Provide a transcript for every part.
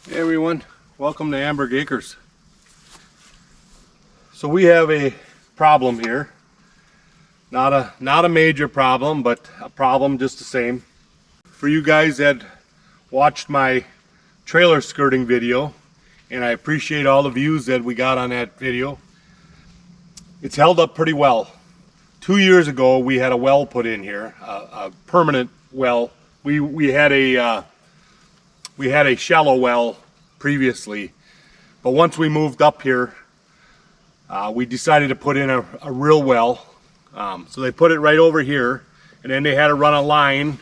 Hey everyone, welcome to Amberg Acres. So we have a problem here. Not a major problem, but a problem just the same. For you guys that watched my trailer skirting video, and I appreciate all the views that we got on that video, it's held up pretty well. 2 years ago we had a well put in here, a permanent well. We had a shallow well previously, but once we moved up here, we decided to put in a real well. So they put it right over here, and then they had to run a line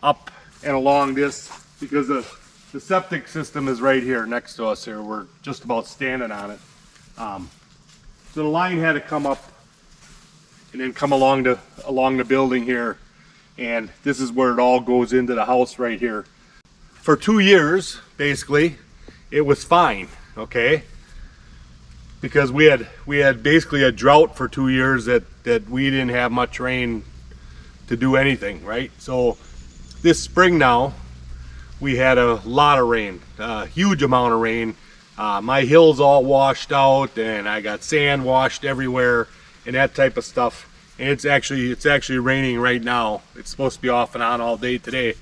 up and along this because the septic system is right here next to us here. We're just about standing on it. So the line had to come up and then come along the building here, and this is where it all goes into the house right here. For 2 years, basically, it was fine, okay? Because we had basically a drought for 2 years that we didn't have much rain to do anything, right? So this spring now, we had a lot of rain, a huge amount of rain. My hill's all washed out, and I got sand washed everywhere and that type of stuff. And it's actually raining right now. It's supposed to be off and on all day today.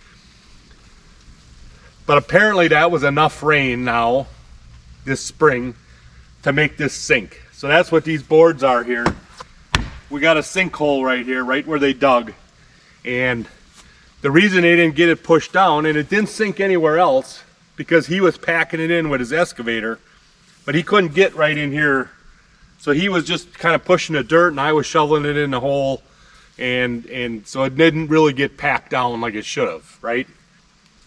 But apparently that was enough rain now this spring to make this sink. So that's what these boards are here. We got a sinkhole right here, right where they dug. And the reason they didn't get it pushed down, and it didn't sink anywhere else, because he was packing it in with his excavator, but he couldn't get right in here. So he was just kind of pushing the dirt, and I was shoveling it in the hole, and so it didn't really get packed down like it should have, right?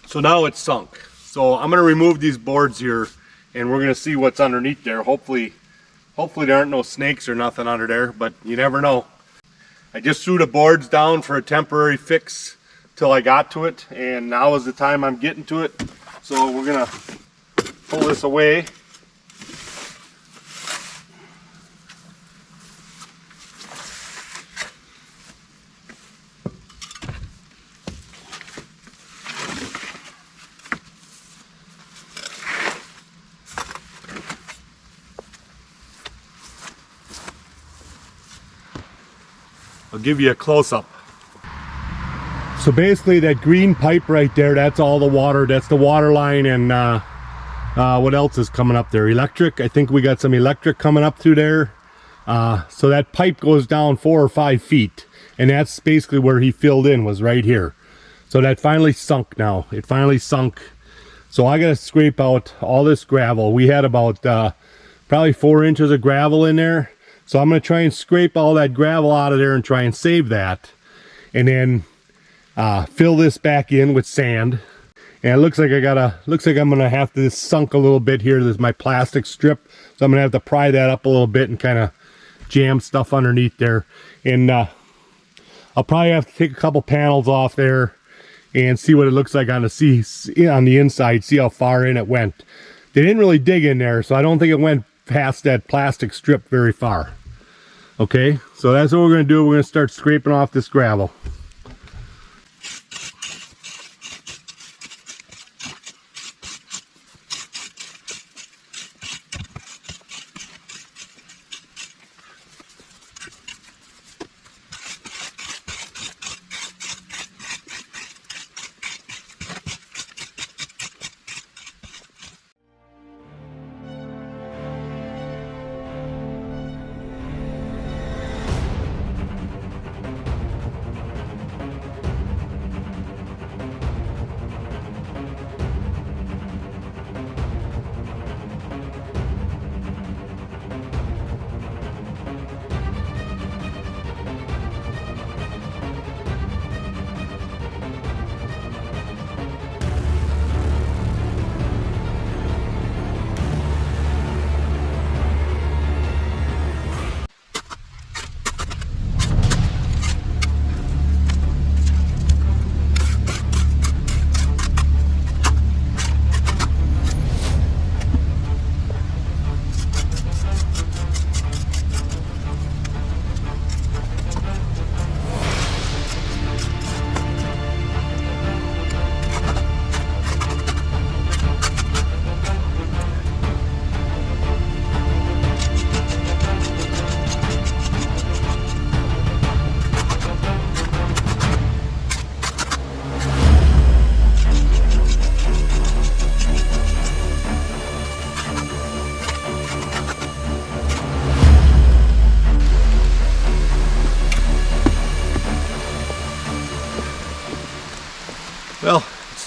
So now it's sunk. So I'm going to remove these boards here, and we're going to see what's underneath there. Hopefully there aren't no snakes or nothing under there, but you never know. I just threw the boards down for a temporary fix till I got to it, and now is the time I'm getting to it. So we're going to pull this away. I'll give you a close-up. So basically that green pipe right there, that's all the water. That's the water line, and what else is coming up there? Electric. I think we got some electric coming up through there. So that pipe goes down 4 or 5 feet, and that's basically where he filled in, was right here. So that finally sunk now. It finally sunk. So I gotta scrape out all this gravel. We had about probably 4 inches of gravel in there. So I'm going to try and scrape all that gravel out of there and try and save that, and then fill this back in with sand. And it looks like I'm going to have to sunk a little bit here. There's my plastic strip, so I'm going to have to pry that up a little bit and kind of jam stuff underneath there. And I'll probably have to take a couple panels off there and see what it looks like on the inside. See how far in it went. They didn't really dig in there, so I don't think it went past that plastic strip very far. Okay, so that's what we're going to do. We're going to start scraping off this gravel.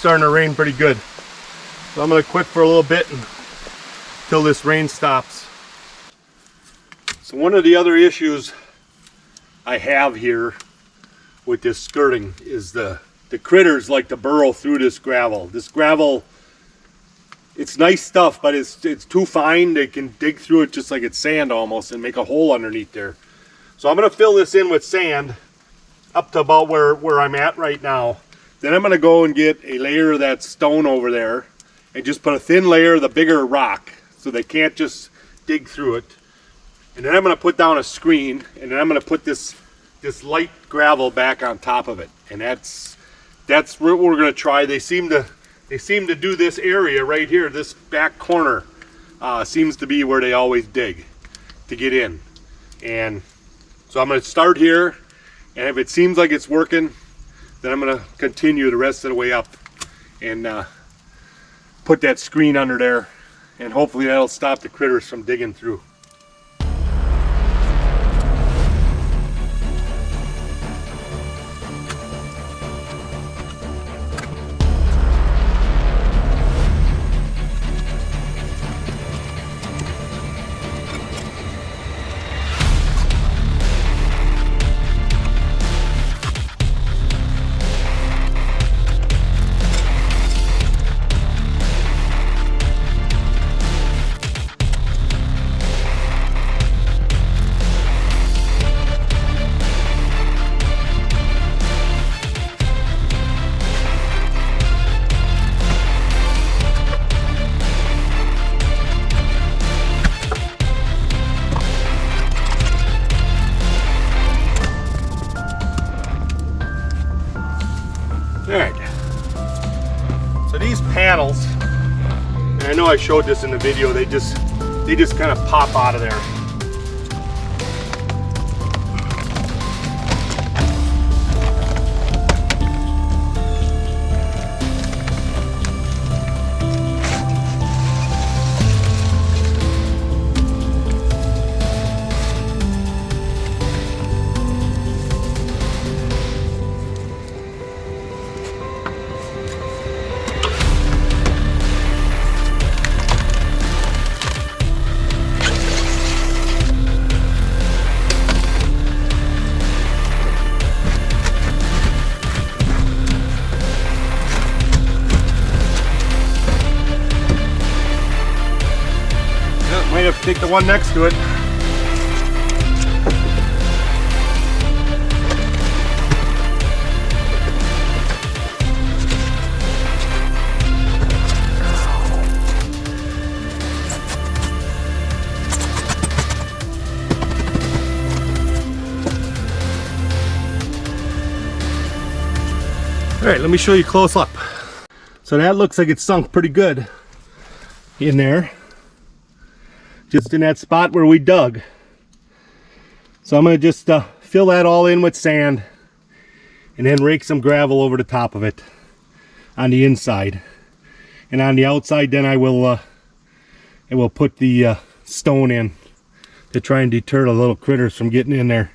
starting to rain pretty good. So I'm going to quit for a little bit until this rain stops. So one of the other issues I have here with this skirting is the critters like to burrow through this gravel. This gravel, it's nice stuff, but it's too fine. They can dig through it just like it's sand almost and make a hole underneath there. So I'm going to fill this in with sand up to about where I'm at right now. Then I'm going to go and get a layer of that stone over there and just put a thin layer of the bigger rock so they can't just dig through it. And then I'm going to put down a screen, and then I'm going to put this light gravel back on top of it. And that's what we're going to try. They seem to do this area right here, this back corner seems to be where they always dig to get in. And so I'm going to start here, and if it seems like it's working, then I'm going to continue the rest of the way up and put that screen under there, and hopefully that'll stop the critters from digging through. Alright, so these panels, and I know I showed this in the video, they just kind of pop out of there. Might have to take the one next to it. All right, let me show you close up. So that looks like it's sunk pretty good in there, just in that spot where we dug. So I'm going to just fill that all in with sand and then rake some gravel over the top of it on the inside. And on the outside then I will put the stone in to try and deter the little critters from getting in there.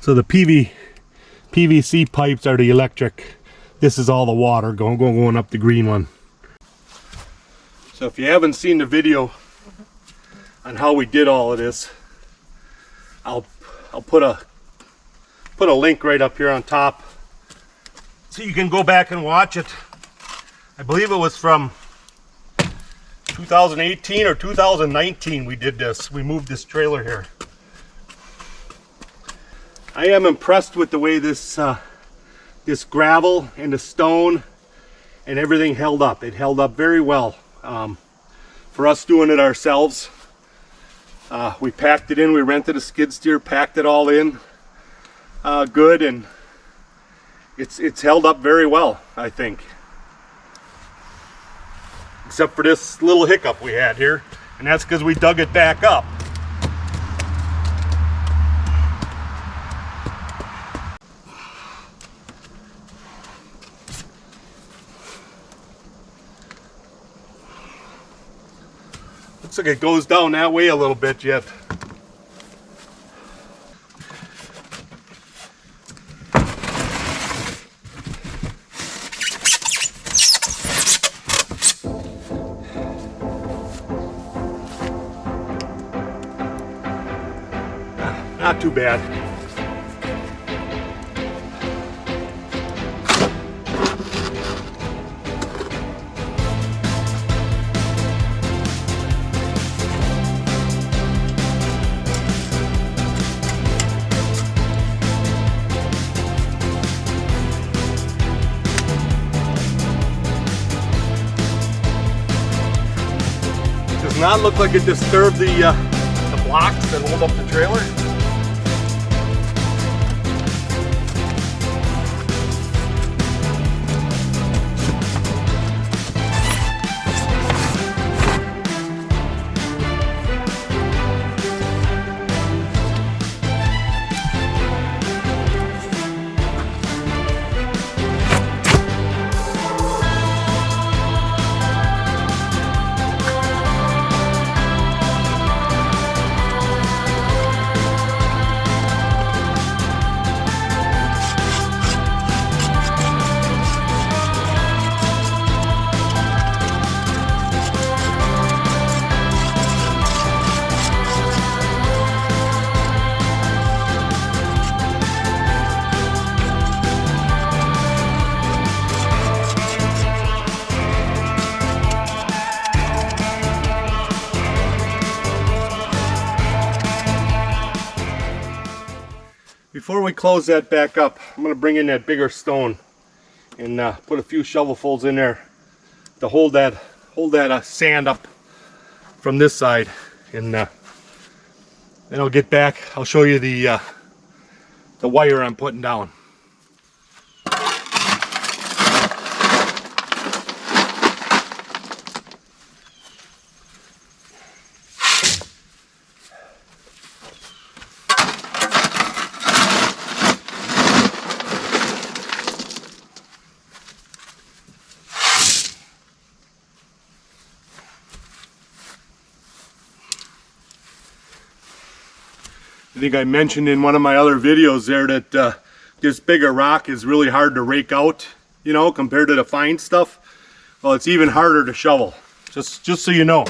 So the PVC pipes are the electric. This is all the water going up the green one. So if you haven't seen the video on how we did all of this, I'll put a link right up here on top so you can go back and watch it. I believe it was from 2018 or 2019 we did this. We moved this trailer here. I am impressed with the way this gravel and the stone and everything held up. It held up very well. For us doing it ourselves, we packed it in. We rented a skid steer, packed it all in good, and it's held up very well, I think. Except for this little hiccup we had here, and that's because we dug it back up. Looks like it goes down that way a little bit yet. not too bad. Does not look like it disturbed the blocks that hold up the trailer. Before we close that back up, I'm going to bring in that bigger stone and put a few shovelfuls in there to hold that sand up from this side, and then I'll get back. I'll show you the wire I'm putting down. I think I mentioned in one of my other videos there that this bigger rock is really hard to rake out, you know, compared to the fine stuff. Well, it's even harder to shovel, just so you know.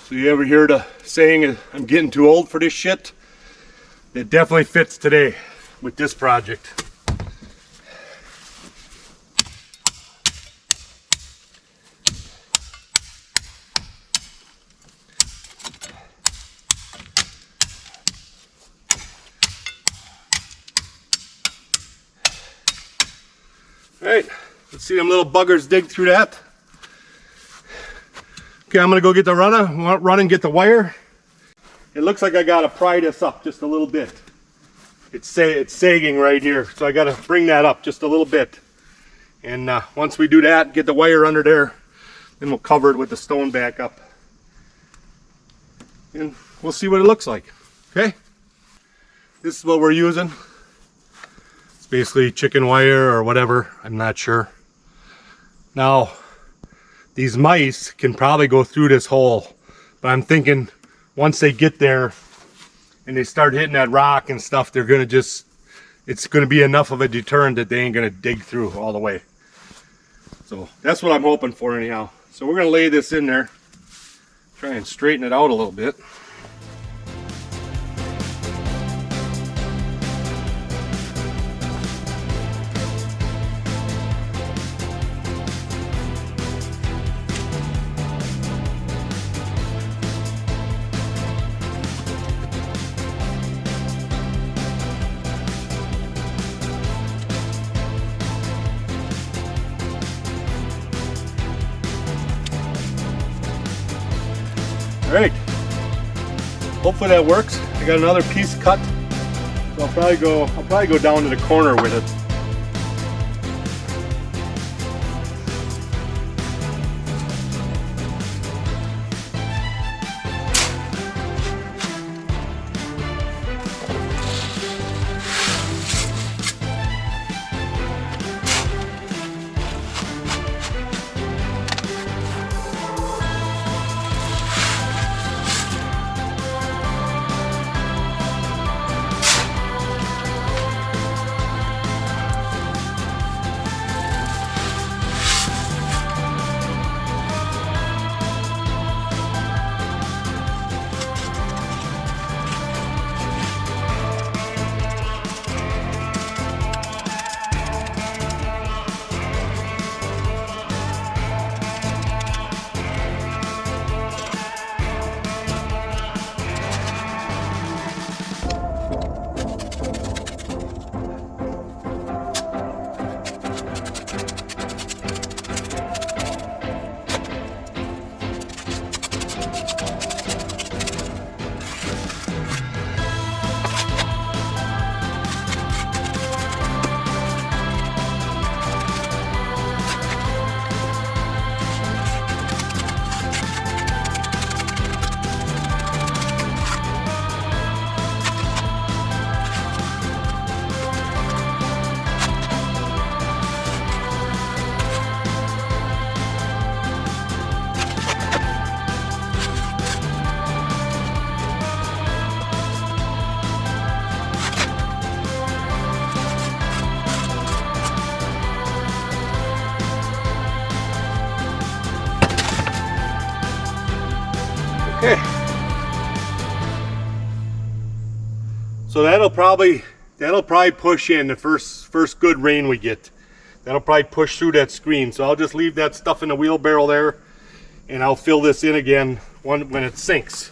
So you ever hear the saying, I'm getting too old for this shit? It definitely fits today with this project. All right, let's see them little buggers dig through that. Okay, I'm gonna go get the run and get the wire. It looks like I gotta pry this up just a little bit. It's sagging right here, so I gotta bring that up just a little bit. And once we do that, get the wire under there, then we'll cover it with the stone back up. And we'll see what it looks like, okay? This is what we're using. It's basically chicken wire or whatever, I'm not sure. Now, these mice can probably go through this hole, but I'm thinking once they get there and they start hitting that rock and stuff, they're gonna it's gonna be enough of a deterrent that they ain't gonna dig through all the way. So that's what I'm hoping for anyhow. So we're gonna lay this in there, try and straighten it out a little bit. Alright, hopefully that works. I got another piece cut, so I'll probably go down to the corner with it. Okay, so that'll probably push in the first good rain we get. That'll probably push through that screen. So I'll just leave that stuff in the wheelbarrow there, and I'll fill this in again when it sinks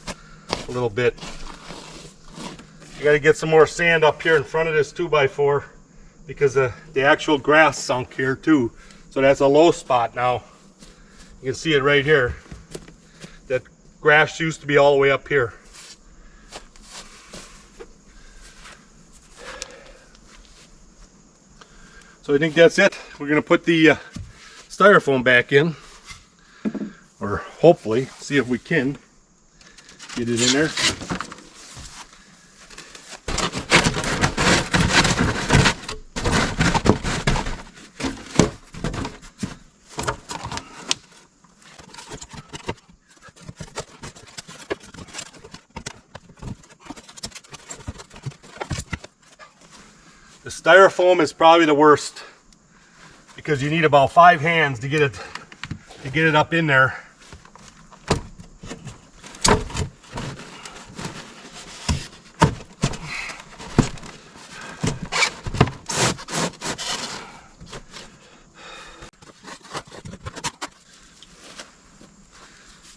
a little bit. I got to get some more sand up here in front of this 2x4 because the actual grass sunk here too. So that's a low spot now. You can see it right here. That grass used to be all the way up here. So I think that's it. We're going to put the styrofoam back in, or hopefully see if we can get it in there. The styrofoam is probably the worst because you need about 5 hands to get it up in there.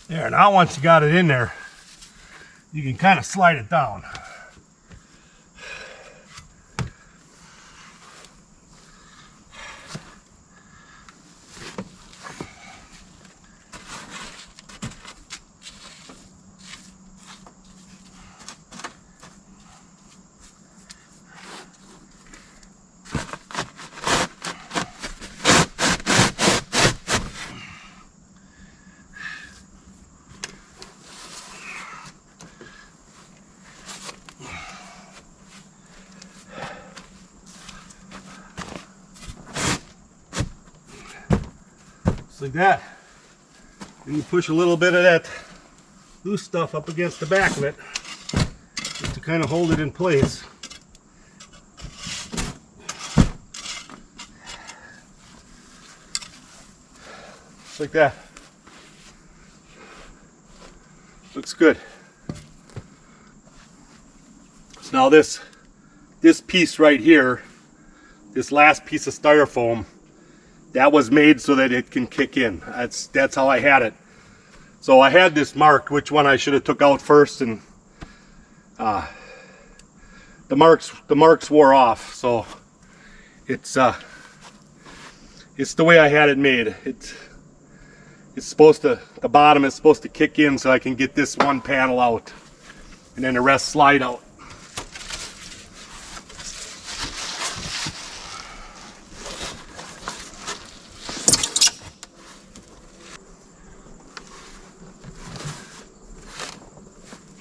There, now once you got it in there, you can kind of slide it down. Just like that. And you push a little bit of that loose stuff up against the back of it just to kind of hold it in place. Just like that. Looks good. So now this piece right here, this last piece of styrofoam, that was made so that it can kick in. That's how I had it. So I had this marked which one I should have took out first, and the marks wore off. So it's the way I had it made. it's supposed to, the bottom is supposed to kick in so I can get this one panel out and then the rest slide out.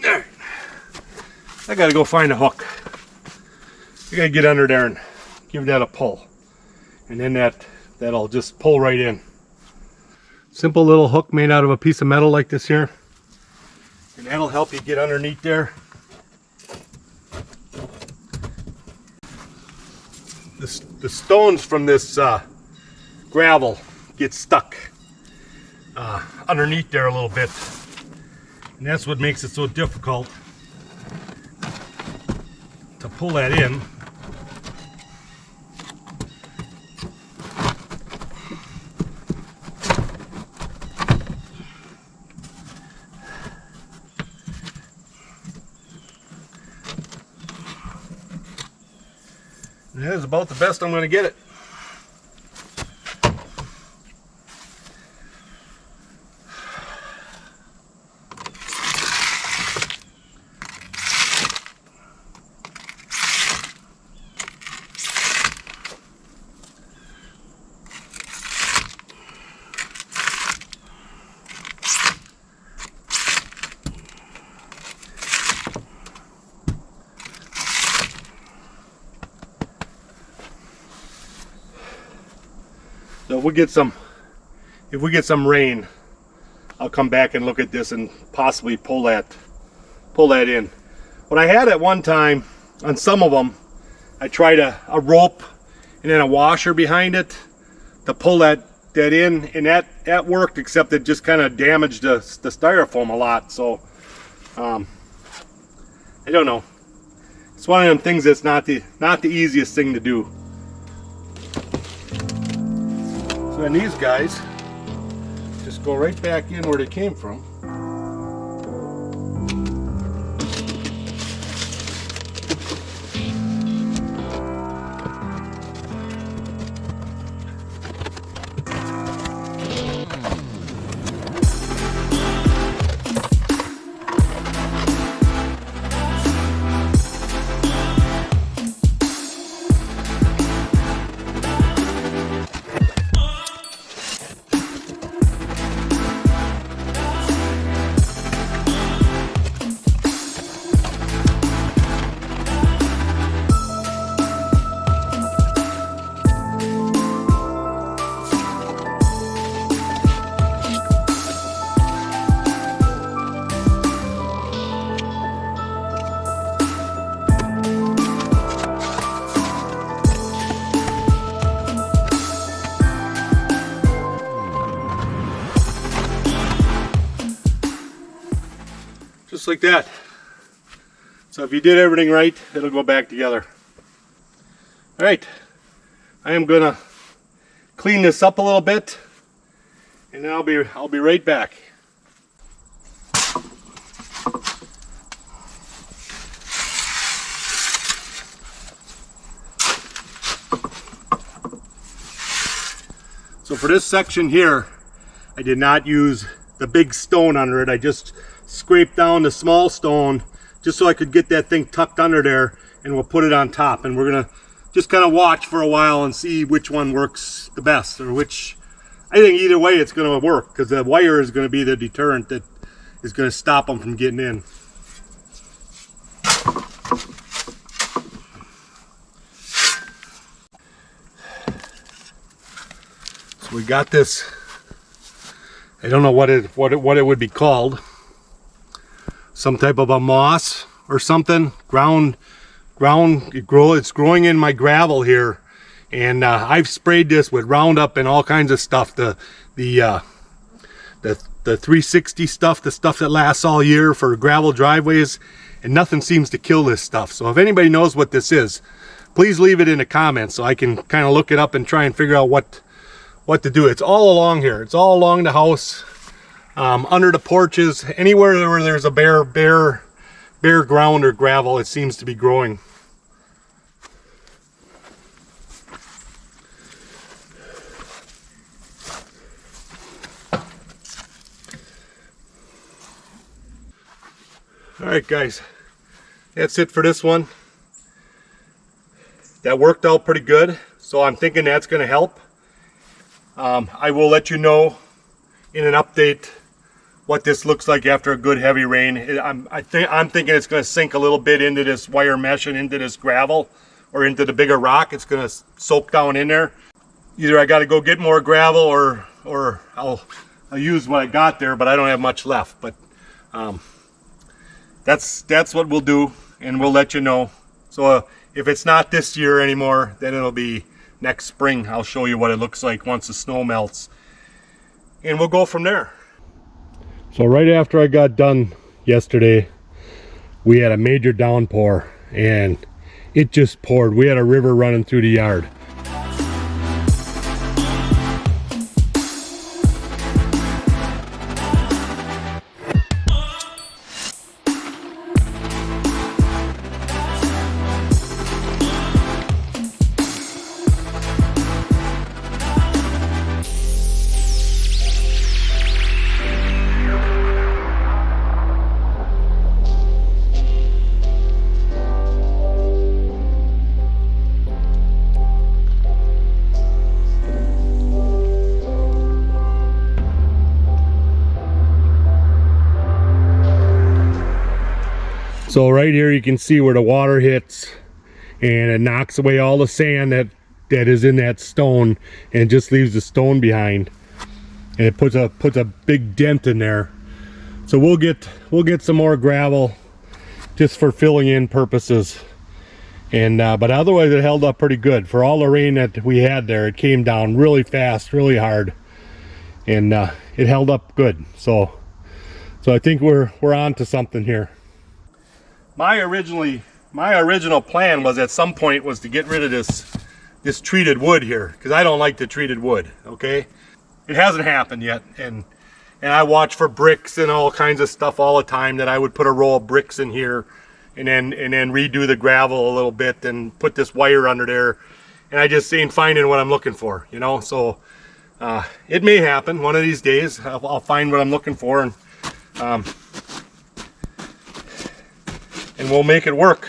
There. I gotta go find a hook. I gotta get under there and give that a pull, and then that'll just pull right in. Simple little hook made out of a piece of metal like this here, and that'll help you get underneath there. The stones from this gravel get stuck underneath there a little bit, and that's what makes it so difficult to pull that in. That is about the best I'm going to get it. So if we get some rain, I'll come back and look at this and possibly pull that in. What I had at one time on some of them, I tried a rope and then a washer behind it to pull that in, and that worked, except it just kind of damaged the styrofoam a lot. So I don't know. It's one of them things that's not the easiest thing to do. So then these guys just go right back in where they came from. Just like that. So if you did everything right, it'll go back together. All right, I am gonna clean this up a little bit, and then I'll be right back. So for this section here, I did not use the big stone under it. I just scraped down the small stone just so I could get that thing tucked under there, and we'll put it on top, and we're gonna just kind of watch for a while and see which one works the best, or which, I think either way it's gonna work, because the wire is gonna be the deterrent that is gonna stop them from getting in. So we got this, I don't know what it would be called. Some type of a moss or something. It's growing in my gravel here, and I've sprayed this with Roundup and all kinds of stuff. The 360 stuff, the stuff that lasts all year for gravel driveways, and nothing seems to kill this stuff. So if anybody knows what this is, please leave it in the comments so I can kind of look it up and try and figure out what to do. It's all along here. It's all along the house. Under the porches, anywhere where there's a bare ground or gravel, it seems to be growing. All right, guys, that's it for this one. That worked out pretty good, so I'm thinking that's going to help. I will let you know in an update what this looks like after a good heavy rain. I'm thinking it's going to sink a little bit into this wire mesh and into this gravel or into the bigger rock. It's going to soak down in there. Either I got to go get more gravel or I'll use what I got there, but I don't have much left. But that's what we'll do, and we'll let you know. So if it's not this year anymore, then it'll be next spring. I'll show you what it looks like once the snow melts, and we'll go from there. So right after I got done yesterday, we had a major downpour, and it just poured. We had a river running through the yard. So right here you can see where the water hits, and it knocks away all the sand that is in that stone and just leaves the stone behind, and it puts a big dent in there. So we'll get some more gravel just for filling in purposes, and but otherwise it held up pretty good for all the rain that we had there. It came down really fast, really hard, and it held up good. So I think we're on to something here. My original plan was at some point was to get rid of this treated wood here, because I don't like the treated wood. Okay, it hasn't happened yet, and I watch for bricks and all kinds of stuff all the time, that I would put a row of bricks in here and then redo the gravel a little bit and put this wire under there, and I just ain't finding what I'm looking for, you know. So it may happen one of these days. I'll find what I'm looking for, and we'll make it work.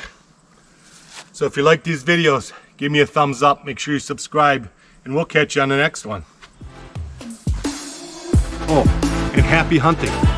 So if you like these videos, give me a thumbs up, make sure you subscribe, and we'll catch you on the next one. Oh, and happy hunting.